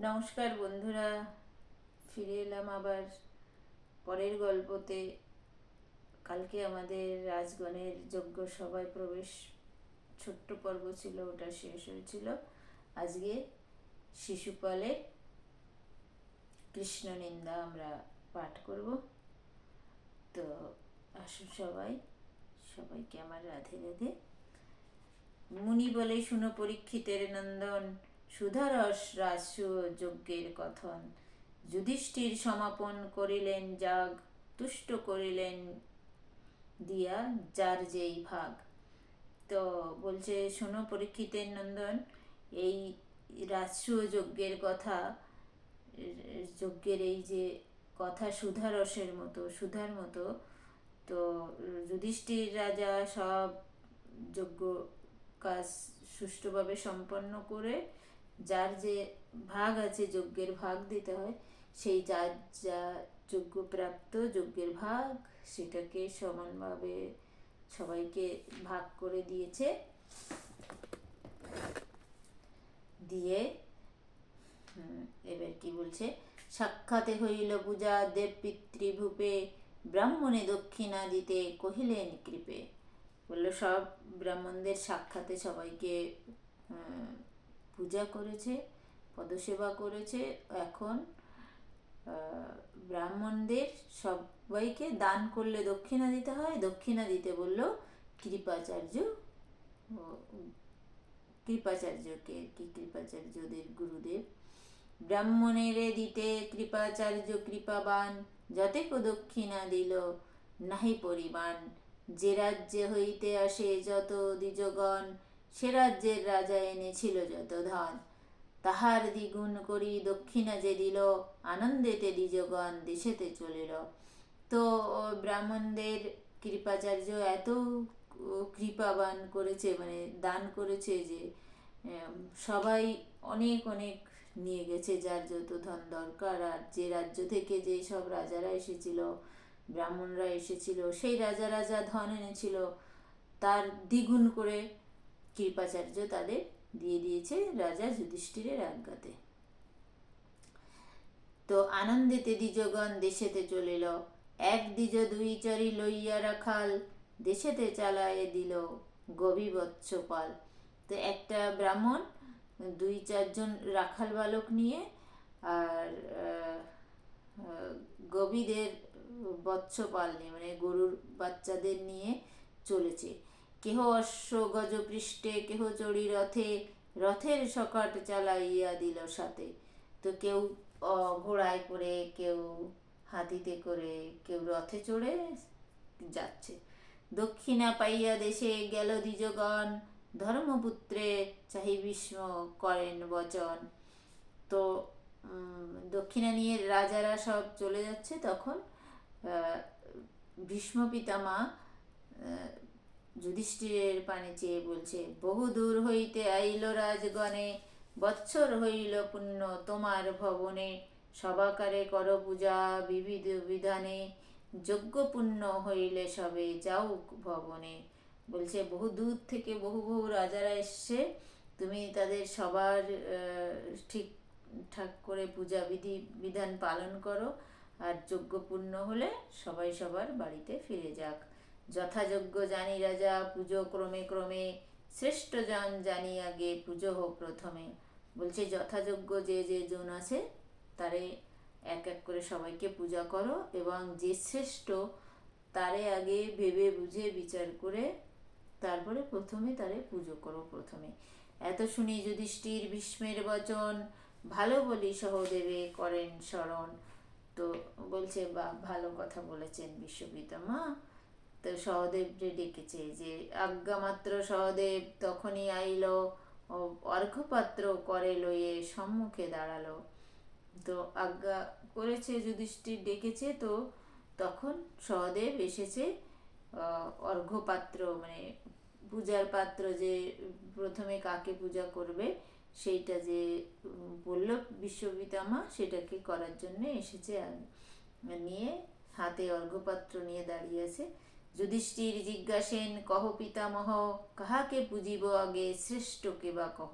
নমস্কার বন্ধুরা, ফিরে এলাম আবার পরের গল্পতে। কালকে আমাদের রাজগণের যজ্ঞ সভায় প্রবেশ ছোট্ট পর্ব ছিল, ওটা শেষ হয়েছিল। আজকে শিশুপালের কৃষ্ণ নিন্দা আমরা পাঠ করব। তো আসুন সবাইকে আমার রাধে রাধে। মুনি বলে শুনো পরীক্ষিতের নন্দন, সুধারস রাজসূয় যজ্ঞের কথন। যুধিষ্ঠির সমাপন করিলেন যাগ, তুষ্ট করিলেন দিয়া যার যেই ভাগ। তো বলছে, শোনো পরীক্ষিতের নন্দন, এই রাজসূয় যজ্ঞের কথা, যজ্ঞের এই যে কথা সুধার মতো। তো যুধিষ্ঠির রাজা সব যজ্ঞ কাজ সুষ্ঠুভাবে সম্পন্ন করে যার যে ভাগ আছে, যজ্ঞের ভাগ দিতে হয়, সেই যার যা যজ্ঞপ্রাপ্ত যজ্ঞের ভাগ সেটাকে সমানভাবে সবাইকে ভাগ করে দিয়েছে। দিয়ে এবার কি বলছে, সাক্ষাতে হইল পূজা দেব পিতৃভূপে, ব্রাহ্মণে দক্ষিণা দিতে কহিলেন কৃপে। বললো সব ব্রাহ্মণদের সাক্ষাতে সবাইকে পূজা করেছে, পদসেবা করেছে। এখন ব্রাহ্মণদের সবাইকে দান করলে দক্ষিণা দিতে হয়, দক্ষিণা দিতে বলল কৃপাচার্যকে, কি কৃপাচার্যদের গুরুদেব। ব্রাহ্মণেরে দিতে কৃপাচার্য কৃপাবান, যতেক দক্ষিণা দিল নাহি পরিমাণ। যে রাজ্যে হইতে আসে যত দ্বিজগণ, সে রাজ্যের রাজা এনেছিল যত ধন। তাহার দ্বিগুণ করি দক্ষিণা যে দিল, আনন্দেতে দ্বিজগণ দেশেতে চলিল। তো ব্রাহ্মণদের কৃপাচার্য এত কৃপাবান করেছে, মানে দান করেছে, যে সবাই অনেক অনেক নিয়ে গেছে যার যত ধন দরকার। আর যে রাজ্য থেকে যে সব রাজারা এসেছিল, ব্রাহ্মণরা এসেছিল, সেই রাজা ধন এনেছিল, তার দ্বিগুণ করে কৃপাচার্য তাদের দিয়ে দিয়েছে রাজা যুধিষ্ঠিরের আজ্ঞাতে। তো আনন্দেতে দ্বিজগণ দেশেতে চলিল, এক দ্বিজ দুই চরি লইয়া রাখাল, দেশেতে চালায়ে দিল গবিবৎসপাল। তো একটা ব্রাহ্মণ দুই চারজন রাখাল বালক নিয়ে আর গবিদের বৎসপাল নিয়ে, মানে গরুর বাচ্চাদের নিয়ে চলেছে। কেহ অশ্ব গজ পৃষ্ঠে, কেহ চড়ি রথে, রথের শকট চালাইয়া দিল সাথে। তো কেউ ঘোড়ায় করে, কেউ হাতিতে করে, কেউ রথে চড়ে যাচ্ছে। দক্ষিণা পাইয়া দেশে গেল দ্বিজগণ, ধর্মপুত্রে চাহি ভীষ্ম করেন বচন। তো দক্ষিণা নিয়ে রাজারা সব চলে যাচ্ছে। তখন ভীষ্ম পিতামা যুধিষ্ঠিরের পানে চেয়ে বলছে, বহু দূর হইতে আইল রাজগণে, বৎসর হইল পুণ্য তোমার ভবনে। সবাকারে কর পূজা বিবিধ বিধানে, যজ্ঞ পুণ্য হইলে সবে যাউক ভবনে। বলছে বহু দূর থেকে বহু বহু রাজারা এসছে, তুমি তাদের সবার ঠিকঠাক করে পূজা বিধান পালন করো, আর যজ্ঞ পূর্ণ হলে সবাই সবার বাড়িতে ফিরে যাক। যথাযোগ্য জানি রাজা পুজো ক্রমে ক্রমে, শ্রেষ্ঠ জন জানি আগে পুজো হোক প্রথমে। বলছে যথাযোগ্য যে যে জন আছে তারে এক এক করে সবাইকে পূজা করো, এবং যে শ্রেষ্ঠ তারে আগে ভেবে বুঝে বিচার করে তারপরে প্রথমে তারে পুজো করো প্রথমে। এত শুনি যুধিষ্ঠির ভীষ্মের বচন, ভালো বলি সহদেবে করেন স্মরণ। তো বলছে বা ভালো কথা বলেছেন বিশ্বপিতামা। তো সহদেবকে ডেকেছে, যে আজ্ঞা মাত্র সহদেব তখনই আইল, অর্ঘ্যপাত্র করে লইয়ে সম্মুখে দাঁড়ালো। তো আজ্ঞা করেছে, যুধিষ্ঠির ডেকেছে, তো তখন সহদেব এসেছে। অর্ঘ্যপাত্র মানে পূজার পাত্র, যে প্রথমে কাকে পূজা করবে সেইটা যে বলল বিশ্বপিতামা, সেটাকে করার জন্য এসেছে। নিয়ে হাতে অর্ঘ্যপাত্র নিয়ে দাঁড়িয়ে আছে। যুধিষ্ঠির জিজ্ঞাসেন, কহ পিতামহ, কাহাকে পুজিব আগে, শ্রেষ্ঠকে বা কহ।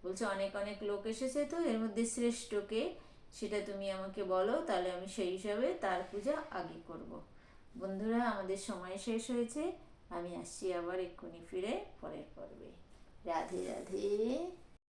বলছে অনেক অনেক লোক এসেছে, তো এর মধ্যে শ্রেষ্ঠকে সেটা তুমি আমাকে বলো, তাহলে আমি সেই হিসাবে তার পূজা আগে করব। বন্ধুরা, আমাদের সময় শেষ হয়েছে, আমি আসছি আবার এক্ষুনি ফিরে পরের পর্বে। রাধে রাধে।